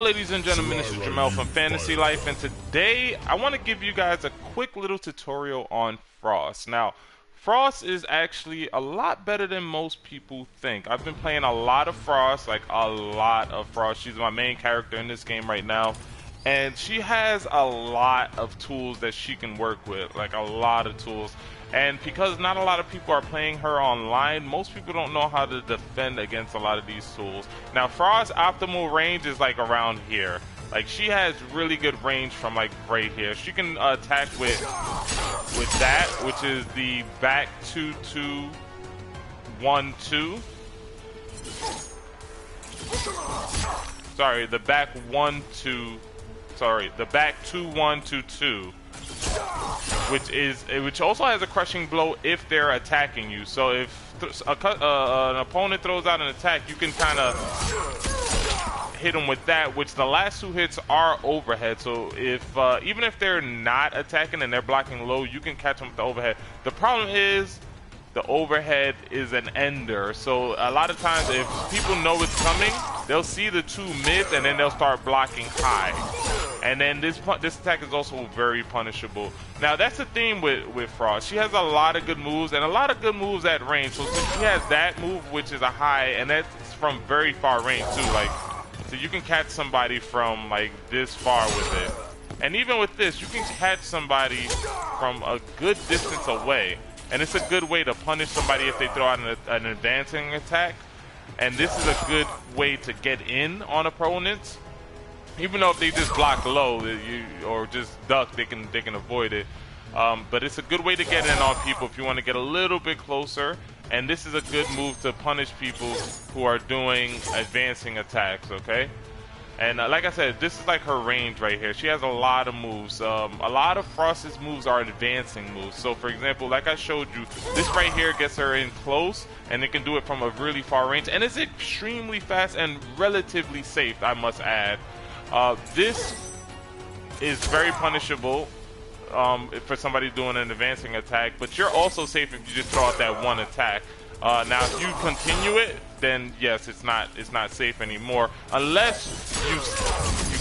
Ladies and gentlemen, this is Jamel from Fantasy Life, and today I want to give you guys a quick little tutorial on Frost. Now, Frost is actually a lot better than most people think. I've been playing a lot of Frost, like a lot of Frost. She's my main character in this game right now, and she has a lot of tools that she can work with, like a lot of tools. And because not a lot of people are playing her online, most people don't know how to defend against a lot of these tools. Now, Frost's optimal range is like around here. Like, she has really good range from like right here. She can attack with that, which is the back 2-2-1-2. Sorry, the back 1-2. Sorry, the back 2-1-2-2. Which also has a crushing blow if they're attacking you. So if an opponent throws out an attack, you can kind of hit them with that, which the last two hits are overhead. So if even if they're not attacking and they're blocking low, you can catch them with the overhead. The problem is the overhead is an ender. So a lot of times if people know it's coming, they'll see the two mids and then they'll start blocking high. And then this attack is also very punishable. Now that's the theme with Frost. She has a lot of good moves and a lot of good moves at range. So she has that move, which is a high, and that's from very far range too. Like, so you can catch somebody from like this far with it. And even with this, you can catch somebody from a good distance away. And it's a good way to punish somebody if they throw out an advancing attack. And this is a good way to get in on opponents. Even though if they just block low or just duck, they can avoid it. But it's a good way to get in on people if you want to get a little bit closer. And this is a good move to punish people who are doing advancing attacks, okay? And like I said, this is like her range right here. She has a lot of moves. A lot of Frost's moves are advancing moves. So for example, like I showed you, this right here gets her in close, and it can do it from a really far range. And it's extremely fast and relatively safe, I must add. This is very punishable for somebody doing an advancing attack, but you're also safe if you just throw out that one attack. Now, if you continue it, then yes, it's not safe anymore, unless you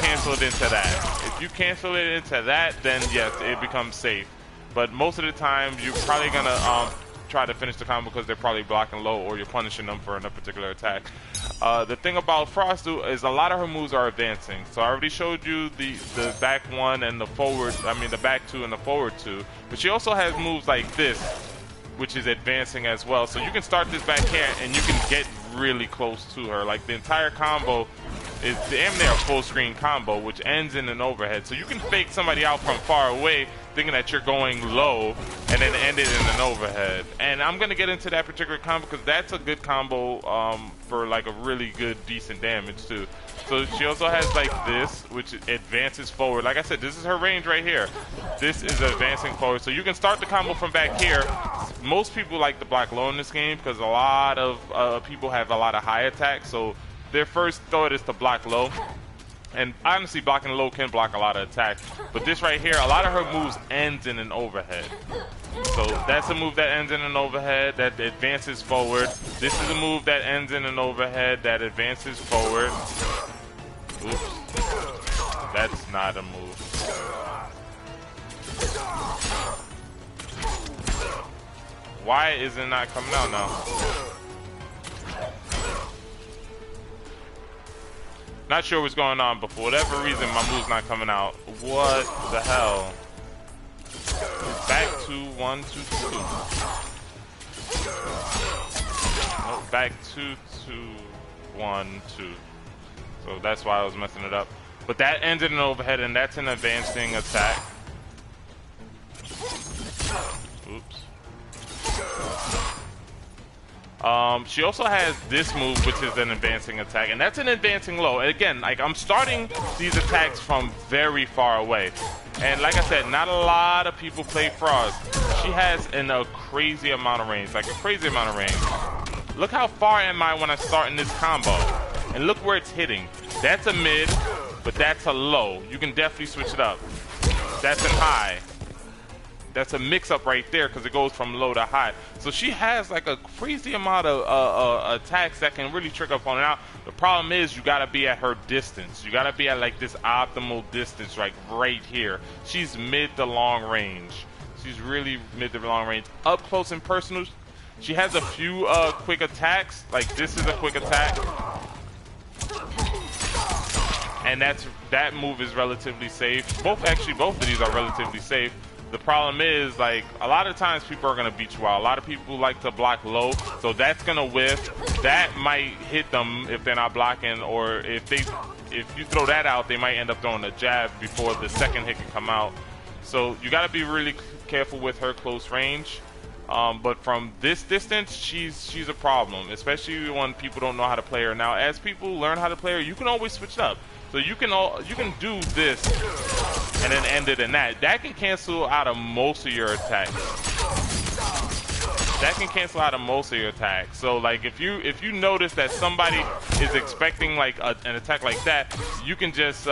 cancel it into that. If you cancel it into that, then yes, it becomes safe. But most of the time, you're probably gonna try to finish the combo because they're probably blocking low, or you're punishing them for a particular attack. The thing about Frost is a lot of her moves are advancing. So I already showed you the back one and the forward, the back two and the forward two. But she also has moves like this, which is advancing as well. So you can start this back here and you can get really close to her. Like, the entire combo is damn near a full screen combo, which ends in an overhead. So you can fake somebody out from far away thinking that you're going low and then end it in an overhead. And I'm gonna get into that particular combo because that's a good combo for like a really good decent damage too. So she also has like this, which advances forward. Like I said, this is her range right here. This is advancing forward. So you can start the combo from back here. Most people like to block low in this game because a lot of people have a lot of high attacks. So their first thought is to block low. And honestly, blocking low can block a lot of attacks. But this right here, a lot of her moves ends in an overhead. So that's a move that ends in an overhead that advances forward. This is a move that ends in an overhead that advances forward. Oops. That's not a move. Why is it not coming out now? Not sure what's going on, but for whatever reason, my move's not coming out. What the hell? Back to 1-2-2. No, back 2-2-1-2. So that's why I was messing it up. But that ends in an overhead, and that's an advancing attack. Oops. She also has this move, which is an advancing attack, and that's an advancing low. And again, like, I'm starting these attacks from very far away. And like I said, not a lot of people play Frost. She has a crazy amount of range, like a crazy amount of range. Look how far am I when I start in this combo. And look where it's hitting. That's a mid, but that's a low. You can definitely switch it up. That's a high. that's a mix-up right there because it goes from low to high. So she has like a crazy amount of attacks that can really trick up on it out. The problem is you gotta be at her distance. You gotta be at like this optimal distance, like right here. She's mid to long range. She's really mid to long range. Up close and personal, she has a few quick attacks. Like this is a quick attack, and that move is relatively safe. Both of these are relatively safe. The problem is, like, a lot of times people are gonna beat you out. A lot of people like to block low, so that's gonna whiff. That might hit them if they're not blocking, or if you throw that out, they might end up throwing a jab before the second hit can come out. So you gotta be really careful with her close range. But from this distance, she's a problem, especially when people don't know how to play her. Now, as people learn how to play her, you can always switch it up. So you can do this and then end it in that. That can cancel out of most of your attacks. That can cancel out of most of your attacks. So like if you notice that somebody is expecting like an attack like that, you can just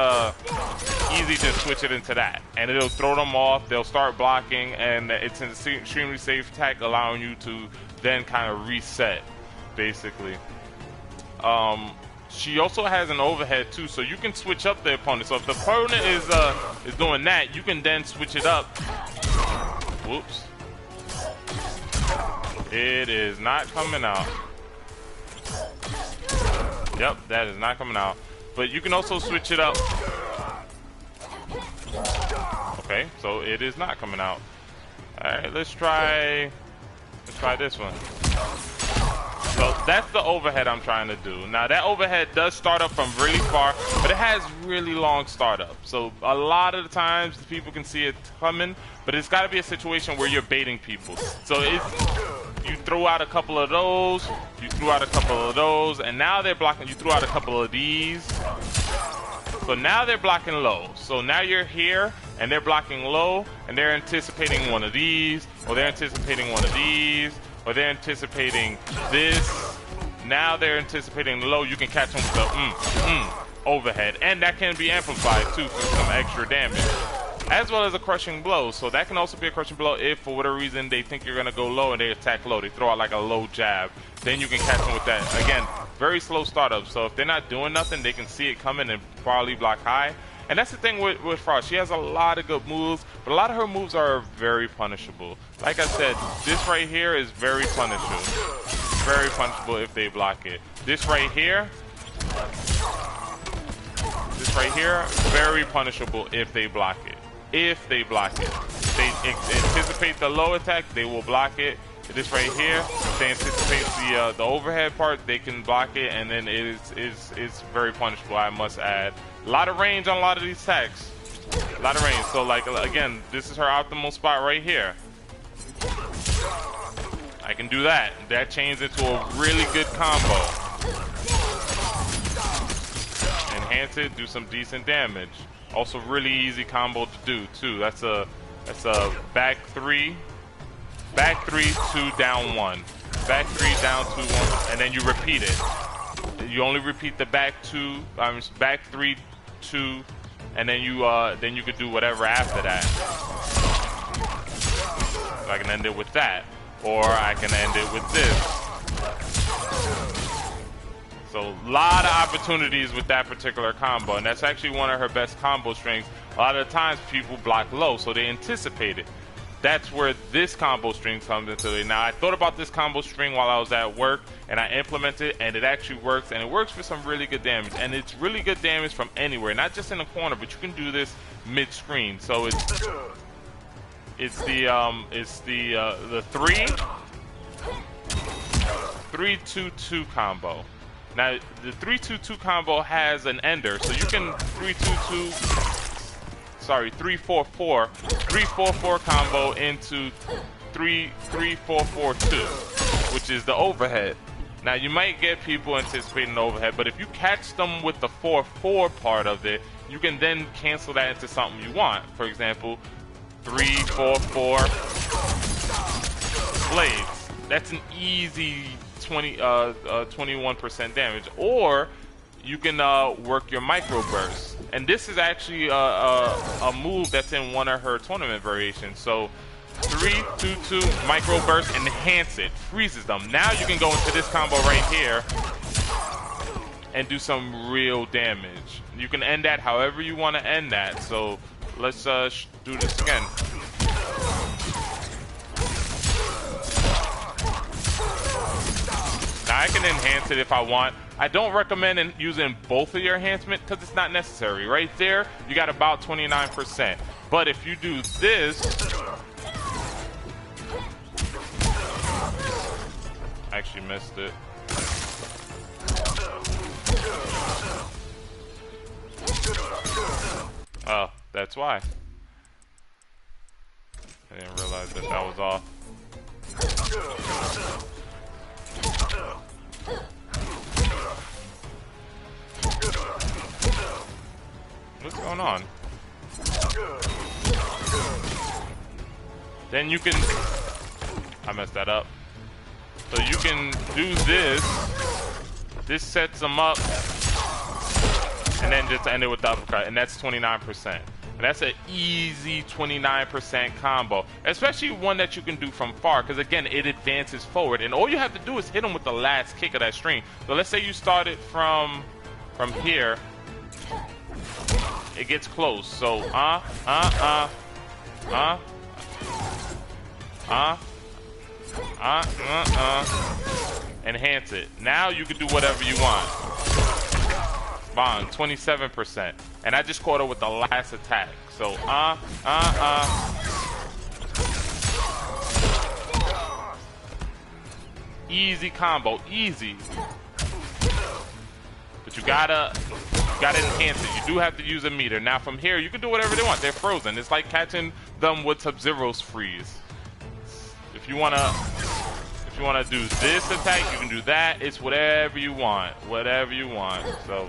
easy just switch it into that, and it'll throw them off. They'll start blocking, and it's an extremely safe attack, allowing you to then kind of reset, basically. She also has an overhead too, so you can switch up the opponent. So if the opponent is doing that, you can then switch it up. Whoops. It is not coming out. Yep, that is not coming out. But you can also switch it up. Okay, so it is not coming out. Alright, let's try this one. So that's the overhead I'm trying to do. Now that overhead does start up from really far, but it has really long startup. So a lot of the times people can see it coming, but it's got to be a situation where you're baiting people. So you throw out a couple of those, you threw out a couple of those, and now they're blocking. You threw out a couple of these. So now they're blocking low. So now you're here, and they're blocking low, and they're anticipating one of these, or they're anticipating one of these, or they're anticipating this. Now they're anticipating low. You can catch them with the overhead, and that can be amplified too for some extra damage, as well as a crushing blow. So that can also be a crushing blow if for whatever reason they think you're gonna go low and they attack low. They throw out like a low jab. Then you can catch them with that. Again, very slow startup. So if they're not doing nothing, they can see it coming and probably block high. And that's the thing with Frost. She has a lot of good moves, but a lot of her moves are very punishable. Like I said, this right here is very punishable. Very punishable if they block it. This right here, very punishable if they block it. If they block it. If they anticipate the low attack, they will block it. This right here, if they anticipate the overhead part, they can block it, and then it's very punishable, I must add. A lot of range on a lot of these attacks. A lot of range. So like again, this is her optimal spot right here. I can do that. That changes into a really good combo. Enhance it, do some decent damage. Also really easy combo to do too. That's a back three, 2, down 1. Back 3, down 2, 1, and then you repeat it. You only repeat the back 3, 2, and then you could do whatever after that. So I can end it with that, or I can end it with this. So a lot of opportunities with that particular combo, and that's actually one of her best combo strings. A lot of the times people block low, so they anticipate it. That's where this combo string comes into it. Now, I thought about this combo string while I was at work, and I implemented it, and it actually works, and it works for some really good damage. And it's really good damage from anywhere, not just in the corner, but you can do this mid-screen. So it's the 3-2-2 combo. Now, the 3-2-2 combo has an ender, so you can 3-4-4 combo into 3-4-4-2, which is the overhead. Now you might get people anticipating the overhead, but if you catch them with the 4-4 part of it, you can then cancel that into something you want. For example, 3-4-4 blades. That's an easy 21% damage. Or you can work your micro burst, and this is actually a move that's in one of her tournament variations. So 3, 2, 2, micro burst, enhance it, freezes them. Now you can go into this combo right here and do some real damage. You can end that however you want to end that. So let's do this again. Now I can enhance it if I want. I don't recommend using both of your enhancement because it's not necessary. Right there, you got about 29%. But if you do this, I actually missed it. Oh, that's why. I didn't realize that that was off. What's going on? Then you can... I messed that up. So you can do this. This sets them up. And then just end it with the uppercut. And that's 29%. And that's an easy 29% combo. Especially one that you can do from far. Because again, it advances forward. And all you have to do is hit them with the last kick of that string. So let's say you started from here. It gets close. So, enhance it. Now you can do whatever you want. Bond, 27%. And I just caught her with the last attack. So, easy combo, easy. But you gotta enhance it. You do have to use a meter. Now from here, you can do whatever they want. They're frozen. It's like catching them with Sub-Zero's freeze. If you wanna do this attack, you can do that. It's whatever you want. Whatever you want. So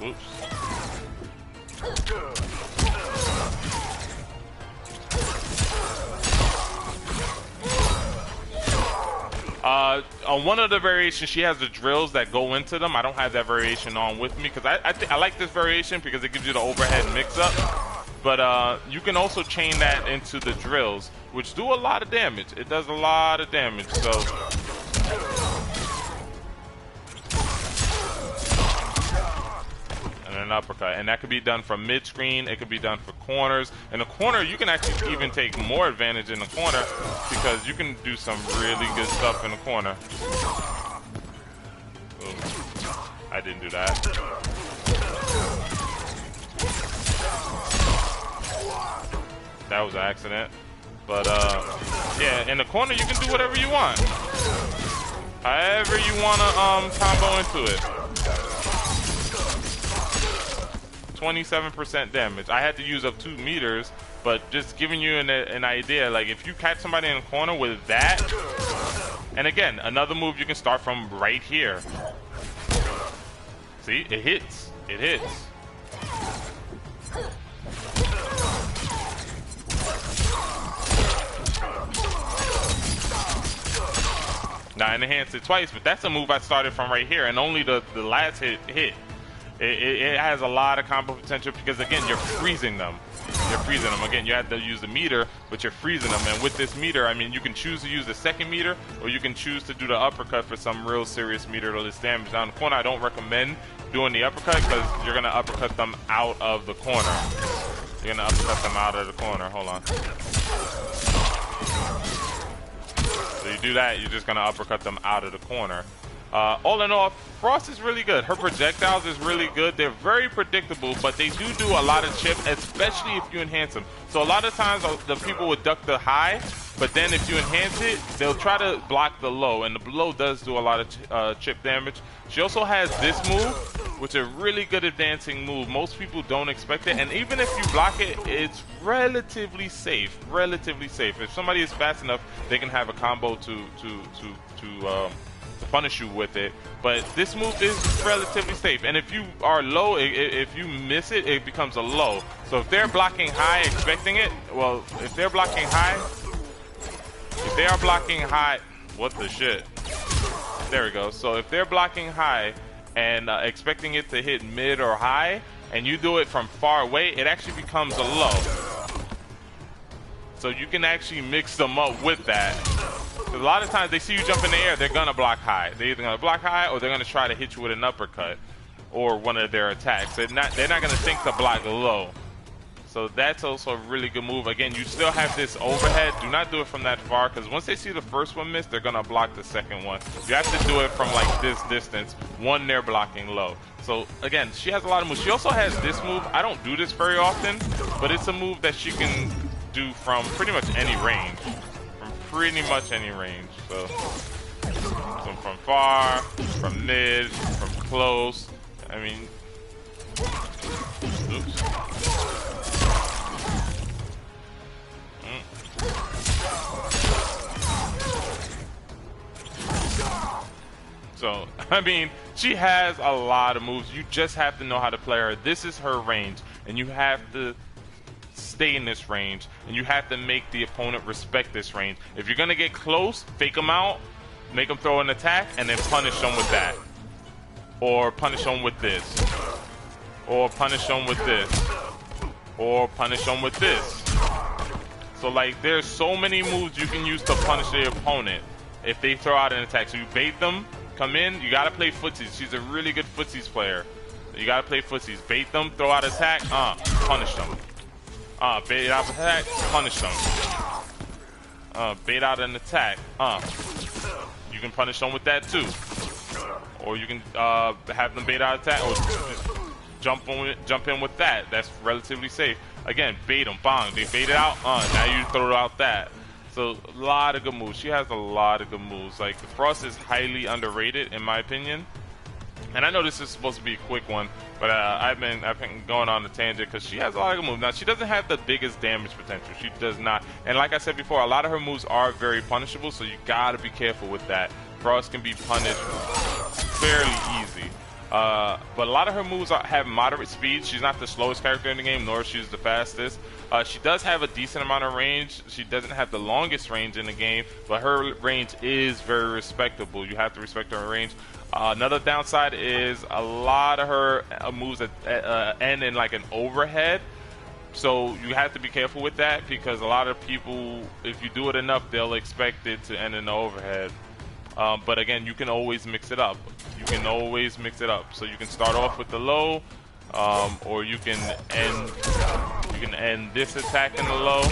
oops. On one of the variations, she has the drills that go into them. I don't have that variation on with me because I like this variation because it gives you the overhead mix-up. But you can also chain that into the drills, which do a lot of damage. It does a lot of damage. So and an uppercut, and that could be done from mid-screen. It could be done for corners. In the corner, you can actually even take more advantage in the corner because you can do some really good stuff in the corner. Ooh, I didn't do that. That was an accident. But yeah, in the corner you can do whatever you want. However you wanna combo into it. 27% damage. I had to use up 2 meters, but just giving you an idea, like if you catch somebody in the corner with that, and again, another move you can start from right here. See, it hits. It hits. Now I enhanced it twice, but that's a move I started from right here, and only the last hit. It has a lot of combo potential because again, you're freezing them. You're freezing them. Again, you have to use the meter, but you're freezing them. And with this meter, I mean, you can choose to use the second meter, or you can choose to do the uppercut for some real serious meterless damage. Now in the corner, I don't recommend doing the uppercut because you're gonna uppercut them out of the corner. You're gonna uppercut them out of the corner. Hold on. So you do that, you're just gonna uppercut them out of the corner. All in all, Frost is really good. Her projectiles is really good. They're very predictable, but they do a lot of chip, especially if you enhance them. So a lot of times the people would duck the high, but then if you enhance it, they'll try to block the low, and the low does do a lot of chip damage. She also has this move, which is a really good advancing move. Most people don't expect it, and even if you block it, it's relatively safe. Relatively safe. If somebody is fast enough, they can have a combo to punish you with it, but this move is relatively safe. And if you are low, if you miss it, it becomes a low. So if they're blocking high expecting it, well, if they're blocking high, if they are blocking high, what the shit? There we go. So if they're blocking high and expecting it to hit mid or high, and you do it from far away, it actually becomes a low. So you can actually mix them up with that. Because a lot of times they see you jump in the air, they're gonna block high. They're either gonna block high or they're gonna try to hit you with an uppercut or one of their attacks. They're not gonna think to block low. So that's also a really good move. Again, you still have this overhead. Do not do it from that far, because once they see the first one miss, they're gonna block the second one. You have to do it from like this distance. One, they're blocking low. So again, she has a lot of moves. She also has this move. I don't do this very often, but it's a move that she can do from pretty much any range. From pretty much any range. So from far, from mid, from close. I mean, oops. So, I mean, she has a lot of moves. You just have to know how to play her. This is her range, and you have to stay in this range, and you have to make the opponent respect this range. If you're going to get close, fake them out, make them throw an attack, and then punish them with that. Or punish them with this. Or punish them with this. Or punish them with this. So, like, there's so many moves you can use to punish the opponent if they throw out an attack. So you bait them, come in, you gotta play footsies. She's a really good footsies player. You gotta play footsies. Bait them, throw out attack, punish them. Bait out attack, punish them. Bait out an attack, you can punish them with that too. Or you can have them bait out attack, or just jump in with that. That's relatively safe. Again, bait them, bang, they bait it out, now you throw out that. So a lot of good moves. She has a lot of good moves. Like, Frost is highly underrated in my opinion. And I know this is supposed to be a quick one, but I've been going on a tangent because she has a lot of good moves. Now, she doesn't have the biggest damage potential. She does not. And like I said before, a lot of her moves are very punishable, so you gotta be careful with that. Frost can be punished fairly easy. But a lot of her moves have moderate speed. She's not the slowest character in the game, nor she's the fastest. She does have a decent amount of range. She doesn't have the longest range in the game, but her range is very respectable. You have to respect her range. Another downside is a lot of her moves end in like an overhead. So you have to be careful with that, because a lot of people, if you do it enough, they'll expect it to end in the overhead. But again, you can always mix it up. You can always mix it up. So you can start off with the low, or you can end this attack in the low.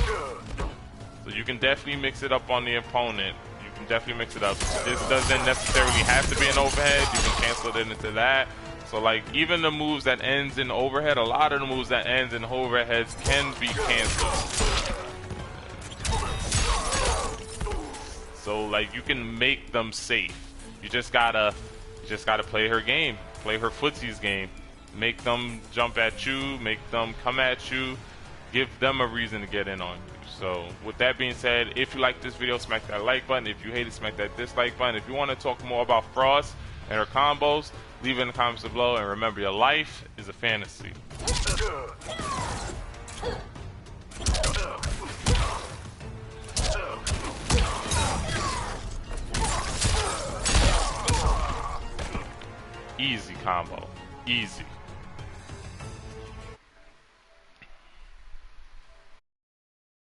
So you can definitely mix it up on the opponent. You can definitely mix it up. This doesn't necessarily have to be an overhead. You can cancel it into that. So like, even the moves that ends in overhead, a lot of the moves that ends in overheads can be canceled. So like, you can make them safe. You just gotta play her game, play her footsies game. Make them jump at you, make them come at you, give them a reason to get in on you. So with that being said, if you like this video, smack that like button. If you hate it, smack that dislike button. If you want to talk more about Frost and her combos, leave it in the comments below. And remember, your life is a fantasy. Easy combo. Easy.